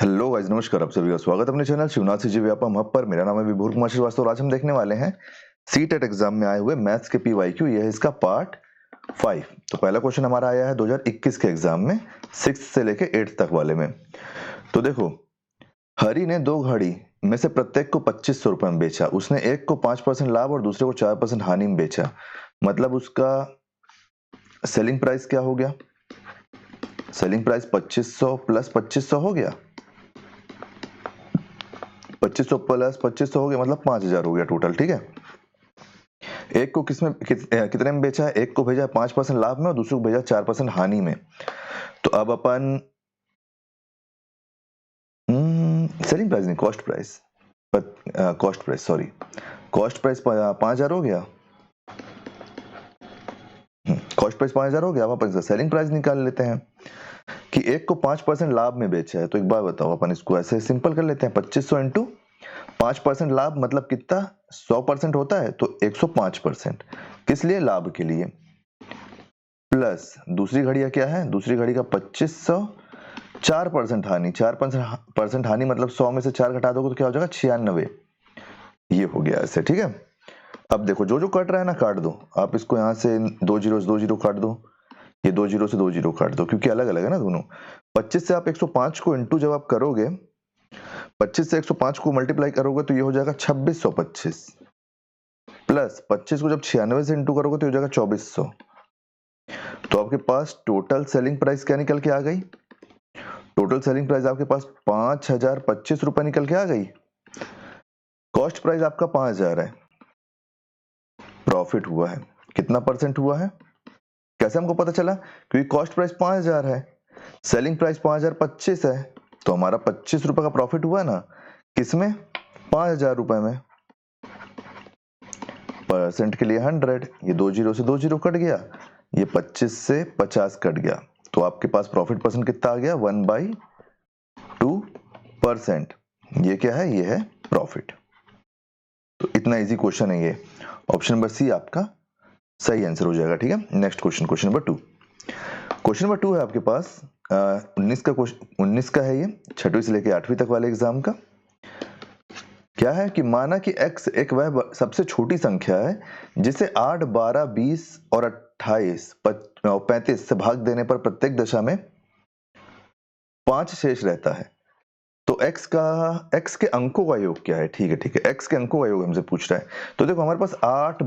Hello guys, नमस्कार। आप सभी का स्वागत है अपने चैनल शिवनाथ जी व्यापम हब पर। मेरा नाम है विभूर कुमार श्रीवास्तव और आज हम देखने वाले हैं सीटेट एग्जाम में आए हुए मैथ्स के पीवाईक्यू। यह है इसका पार्ट 5। तो पहला क्वेश्चन हमारा आया है 2021 के एग्जाम में 6 से लेके 8 तक वाले में। तो देखो, हरि ने 2 घड़ी में से प्रत्येक को 2500 रुपए में बेचा। उसने एक को 5% लाभ और दूसरे को 4% हानि में बेचा। मतलब उसका सेलिंग प्राइस क्या हो गया? सेलिंग प्राइस 2500 प्लस 2500 हो गया। 2500 प्लस 2500 हो गया मतलब 5000 हो गया टोटल। ठीक है, एक को कितने में बेचा है? एक को भेजा 5% लाभ में और दूसरे को भेजा 4% हानि में। तो अब अपन सेलिंग प्राइस नहीं, cost price, sorry, cost price 5000 हो गया। कॉस्ट प्राइस 5000 हो गया। अब अपन इसका सेलिंग प्राइस निकाल लेते हैं कि एक को 5% लाभ में बेचा है। तो एक बार बताओ, अपन इसको ऐसे सिंपल कर लेते हैं। 2500 इंटू 5% लाभ मतलब कितना? 100% होता है तो 105%। किस लिए? लाभ के लिए। प्लस दूसरी घड़ी का क्या है? दूसरी घड़ी का 2500, 4% हानि। 4% हानि मतलब 100 में से 4 घटा दोगे तो क्या हो जाएगा? 96। ये हो गया ऐसे। ठीक है, अब देखो जो जो कट रहा है ना काट दो। आप इसको यहाँ से 2 जीरो से 2 जीरो काट दो, ये 2 जीरो से 2 जीरो काट दो क्योंकि अलग अलग है ना दोनों। 25 से आप 105 को इंटू जब आप करोगे, 25 से 105 को मल्टीप्लाई करोगे तो ये हो जाएगा 2625। प्लस 25 को जब 96 से इंटू करोगे तो हो जाएगा 2400। तो आपके पास टोटल सेलिंग प्राइस क्या निकल के आ गई? टोटल सेलिंग प्राइस आपके पास 5025 रुपए निकल के आ गई। कॉस्ट प्राइस आपका 5000 है। प्रॉफिट हुआ है कितना परसेंट हुआ है? कैसे हमको पता चला? क्योंकि कॉस्ट प्राइस 5000 है, सेलिंग प्राइस 5025 है, तो हमारा 25 रुपए का प्रॉफिट हुआ ना। किसमें? 5000 रुपए में। परसेंट के लिए 100, ये 2 जीरो से 2 जीरो कट गया, ये 25 से 50 कट गया। तो आपके पास प्रॉफिट परसेंट कितना आ गया? 1/2%। ये क्या है? ये है प्रॉफिट। तो इतना इजी क्वेश्चन है ये। ऑप्शन नंबर सी आपका सही आंसर हो जाएगा। ठीक है, next question, question number 2। Question number 2 है आपके पास 19 का है ये, 6वीं से लेकर 8वीं तक वाले एग्जाम का। क्या है कि माना कि x एक वह सबसे छोटी संख्या है जिसे 8, 12, 20 और 28 और 35 से भाग देने पर प्रत्येक दशा में 5 शेष रहता है। तो x के अंकों का योग क्या है? ठीक है, x के अंकों का योग हमसे पूछ रहा है। तो देखो हमारे पास 8,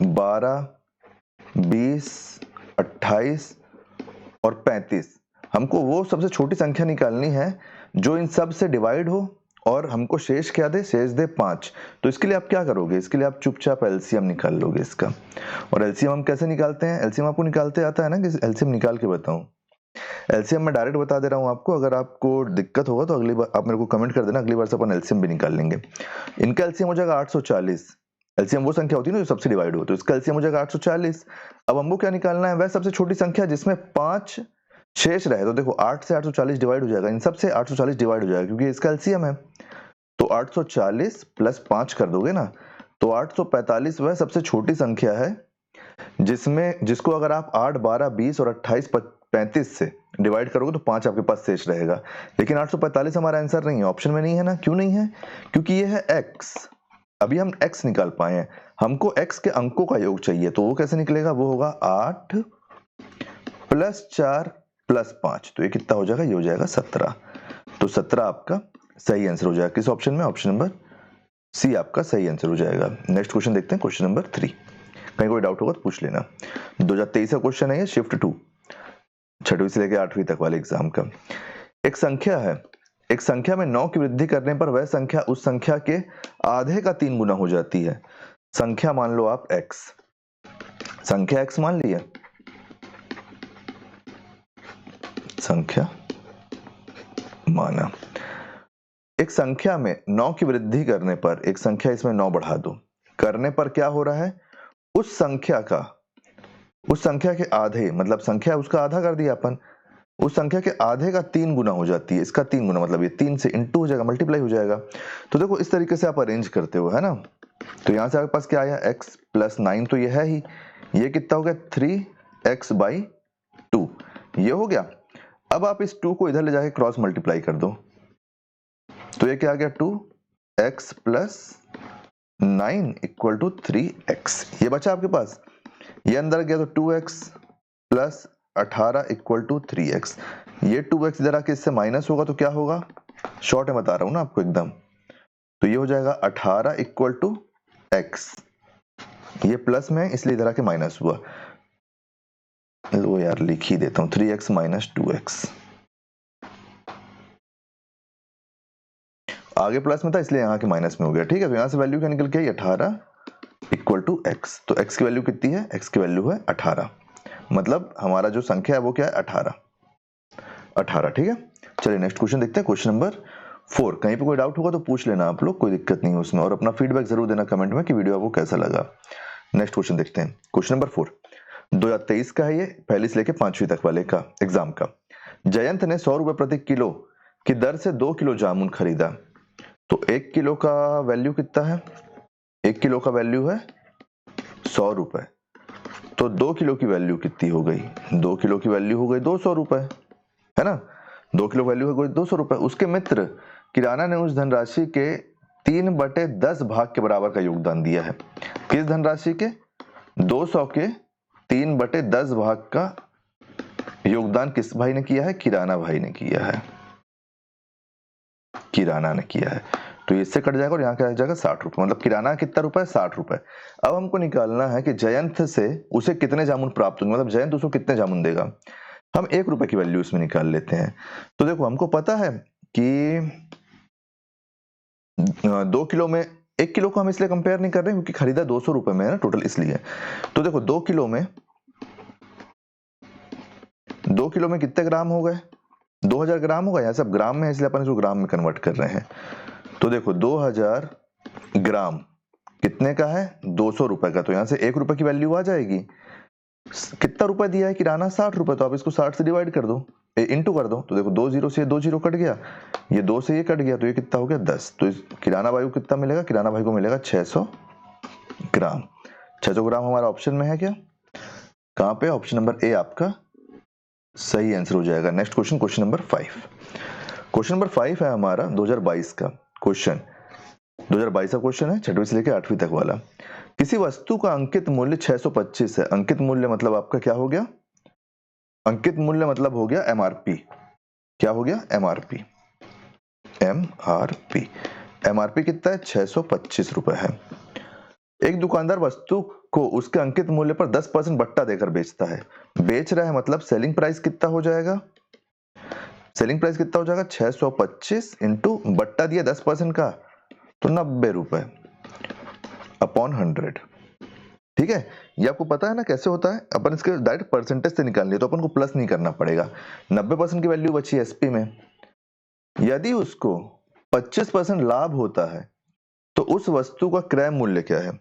12, 20, 28 और 35, हमको वो सबसे छोटी संख्या निकालनी है जो इन सब से डिवाइड हो और हमको शेष क्या दे? शेष दे 5। तो इसके लिए आप क्या करोगे? इसके लिए आप चुपचाप एलसीएम निकाल लोगे इसका। और एलसीएम हम कैसे निकालते हैं? एलसीएम आपको निकालते आता है ना? कि एलसीएम निकाल के बताऊं? एलसीएम मैं डायरेक्ट बता दे रहा हूं आपको। अगर आपको दिक्कत होगा तो अगली बार आप मेरे को कमेंट कर देना, अगली बार से अपन एलसीएम भी निकाल लेंगे। इनका एलसीएम हो जाएगा 840। एलसीएम वो संख्या होती है ना जो सबसे डिवाइड हो, तो इसका एलसीएम हो जाएगा 840। अब हमको क्या निकालना है? वह सबसे छोटी संख्या जिसमें 5 शेष रहे। तो देखो 8 से 840 डिवाइड हो जाएगा, इन सब से 840 डिवाइड हो जाएगा क्योंकि इसका एलसीएम है। तो 840 प्लस 5 कर दोगे ना तो 845 वह सबसे छोटी संख्या है जिसको अगर आप 8, 12, 20 और 28, 35 से डिवाइड करोगे तो 5 आपके पास शेष रहेगा। लेकिन 845 हमारा आंसर नहीं है, ऑप्शन में नहीं है ना। क्यों नहीं है? क्योंकि ये है x। अभी हम x निकाल पाए हैं, हमको x के अंकों का योग चाहिए। तो वो कैसे निकलेगा? वो होगा 8 प्लस 4 प्लस 5। तो ये कितना हो जाएगा? ये हो जाएगा 17। तो 17 आपका सही आंसर हो जाएगा। किस ऑप्शन में? ऑप्शन नंबर सी आपका सही आंसर हो जाएगा। नेक्स्ट क्वेश्चन देखते हैं, क्वेश्चन नंबर 3। कहीं कोई डाउट होगा तो पूछ लेना। 2023 का क्वेश्चन है ये, शिफ्ट 2, 6वीं से लेकर 8वीं तक वाले एग्जाम का। एक संख्या है, एक संख्या में 9 की वृद्धि करने पर वह संख्या उस संख्या के आधे का 3 गुना हो जाती है। संख्या मान लो आप x, संख्या x मान लिया, संख्या माना। एक संख्या में 9 की वृद्धि करने पर, एक संख्या इसमें 9 बढ़ा दो, करने पर क्या हो रहा है? उस संख्या के आधे, मतलब संख्या उसका आधा कर दिया अपन, उस संख्या के आधे का 3 गुना हो जाती है। इसका 3 गुना मतलब ये 3 से इंटू हो जाएगा, मल्टीप्लाई हो जाएगा। तो देखो इस तरीके से आप अरेंज करते हो, है ना। तो यहां से आपके पास क्या आया? x प्लस 9 तो ये है ही, ये कितना हो गया? 3x/2, ये हो गया। अब आप इस 2 को इधर ले जाके क्रॉस मल्टीप्लाई कर दो, तो ये क्या आ गया 2x plus 9 equal to 3x। ये बचा आपके पास, ये अंदर गया तो 2x plus 18 equal to 3x। ये 2x इधर आके इससे माइनस होगा तो क्या होगा, शॉर्ट में बता रहा हूं ना आपको एकदम, तो ये हो जाएगा 18 इक्वल टू x। ये प्लस में इसलिए इधर आके माइनस हुआ, लो यार लिख ही देता हूं 3x माइनस 2x। आगे प्लस में था इसलिए यहाँ के माइनस में हो गया, ठीक है। तो यहाँ से वैल्यू क्या निकल के आई 18 इक्वल टू x। तो x की वैल्यू कितनी है, x की वैल्यू है 18, मतलब हमारा जो संख्या है वो क्या है 18, ठीक है। चलिए नेक्स्ट क्वेश्चन देखते हैं, क्वेश्चन नंबर 4। कहीं पे कोई डाउट होगा तो पूछ लेना आप लोग, कोई दिक्कत नहीं है उसमें, और अपना फीडबैक जरूर देना कमेंट में कि वीडियो आपको कैसा लगा। नेक्स्ट क्वेश्चन देखते हैं, क्वेश्चन नंबर 4 2023 का है, ये पहली से लेके 5वीं तक वाले का एग्जाम का। जयंत ने 100 रुपए प्रति किलो की दर से 2 किलो जामुन खरीदा, तो 1 किलो का वैल्यू कितना है, 1 किलो का वैल्यू है 100 रुपए, तो 2 किलो की वैल्यू कितनी हो गई, 2 किलो की वैल्यू हो गई 200 रुपए, है ना। 2 किलो वैल्यू हो गई 200 रुपए। उसके मित्र किराना ने उस धनराशि के 3/10 भाग के बराबर का योगदान दिया है। किस धनराशि के, 200 के 3/10 भाग का योगदान किस भाई ने किया है, किराना भाई ने किया है, किराना ने किया है। तो इससे कट जाएगा और यहाँ क्या आ जाएगा 60 रुपए, मतलब किराना कितना रुपए, 60 रुपए। अब हमको निकालना है कि जयंत से उसे कितने जामुन प्राप्त होंगे, मतलब जयंत उसको कितने जामुन देगा। हम 1 रुपए की वैल्यू इसमें निकाल लेते हैं। तो देखो हमको पता है कि 2 किलो में 1 किलो को हम इसलिए कंपेयर नहीं कर रहे क्योंकि खरीदा 200 रुपए में है ना टोटल, इसलिए। तो देखो 2 किलो में कितने ग्राम हो गए, 2000 ग्राम होगा, यहाँ सब ग्राम में है इसलिए अपन इसको ग्राम में कन्वर्ट कर रहे हैं। तो देखो 2000 ग्राम कितने का है, 200 रुपए का, तो यहाँ से 1 रुपए की वैल्यू आ जाएगी। कितना रुपए दिया है किराना, 60 रुपए, तो आप इसको 60 से डिवाइड कर दो, इंटू कर दो, तो देखो 2 जीरो से 2 जीरो कट गया, ये 2 से ये कट गया, तो ये कितना हो गया 10। तो इस किराना भाई को कितना मिलेगा, किराना भाई को मिलेगा 600 ग्राम। 600 ग्राम हमारा ऑप्शन में है क्या, कहाँ पे, ऑप्शन नंबर ए आपका सही आंसर हो जाएगा। Next question, question number 5। Question number 5 है हमारा 2022 का क्वेश्चन, 2022 का क्वेश्चन है 6वीं से लेकर 8वीं तक वाला। किसी वस्तु का अंकित मूल्य 625 है, अंकित मूल्य मतलब आपका क्या हो गया, अंकित मूल्य मतलब हो गया एमआरपी, क्या हो गया एमआरपी, एमआरपी कितना है 625 रुपए है। एक दुकानदार वस्तु को उसके अंकित मूल्य पर 10% बट्टा देकर बेचता है, बेच रहा है मतलब सेलिंग प्राइस कितना हो जाएगा, सेलिंग प्राइस कितना हो जाएगा 625 इंटू बट्टा दिया 10% का, तो 90 रुपए अपॉन 100, ठीक है। ये आपको पता है ना कैसे होता है, अपन इसके डायरेक्ट परसेंटेज से निकालनी है तो अपन को प्लस नहीं करना पड़ेगा। 90% की वैल्यू बची एसपी में, यदि उसको 25% लाभ होता है तो उस वस्तु का क्रय मूल्य क्या है।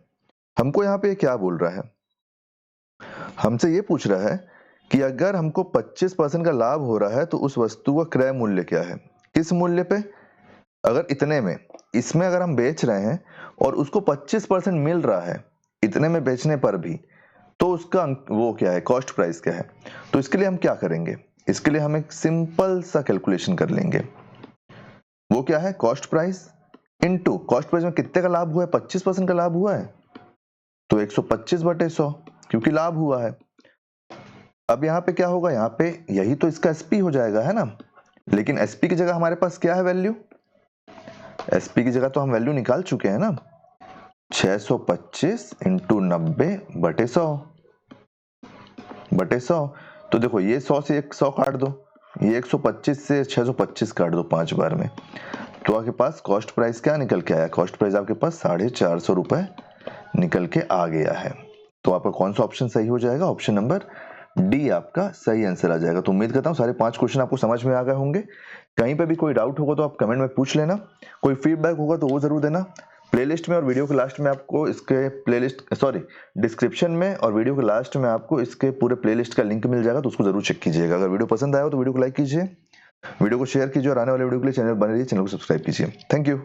हमको यहाँ पे क्या बोल रहा है, हमसे ये पूछ रहा है कि अगर हमको 25% का लाभ हो रहा है तो उस वस्तु का क्रय मूल्य क्या है, किस मूल्य पे, अगर इतने में, इसमें अगर हम बेच रहे हैं और उसको 25% मिल रहा है इतने में बेचने पर भी, तो उसका वो क्या है, कॉस्ट प्राइस क्या है। तो इसके लिए हम क्या करेंगे, इसके लिए हम एक सिंपल सा कैलकुलेशन कर लेंगे, वो क्या है cost price into cost price में कितने का लाभ हुआ है, 25% का लाभ हुआ है, तो 125/100 क्योंकि लाभ हुआ है। अब यहाँ पे क्या होगा, यहाँ पे यही तो इसका एसपी हो जाएगा, है ना। लेकिन एसपी की जगह हमारे पास क्या है वैल्यू, एसपी की जगह तो हम वैल्यू निकाल चुके हैं ना, 625 इंटू 90/100 तो देखो ये 100 से 100 काट दो, ये 125 से 625 काट दो 5 बार में, तो आपके पास कॉस्ट प्राइस क्या निकल के आया, कॉस्ट प्राइस आपके पास 450 रुपए निकल के आ गया है। तो आपका कौन सा ऑप्शन सही हो जाएगा, ऑप्शन नंबर डी आपका सही आंसर आ जाएगा। तो उम्मीद करता हूँ सारे 5 क्वेश्चन आपको समझ में आ गए होंगे। कहीं पे भी कोई डाउट होगा तो आप कमेंट में पूछ लेना, कोई फीडबैक होगा तो वो जरूर देना। प्लेलिस्ट में और वीडियो के लास्ट में आपको इसके डिस्क्रिप्शन में और वीडियो के लास्ट में आपको इसके पूरे प्लेलिस्ट का लिंक मिल जाएगा, तो उसको जरूर चेक कीजिएगा। अगर वीडियो पसंद आया हो तो वीडियो को लाइक कीजिए, वीडियो को शेयर कीजिए और आने वाले वीडियो के लिए चैनल बने रहिए, चैनल को सब्सक्राइब कीजिए। Thank you.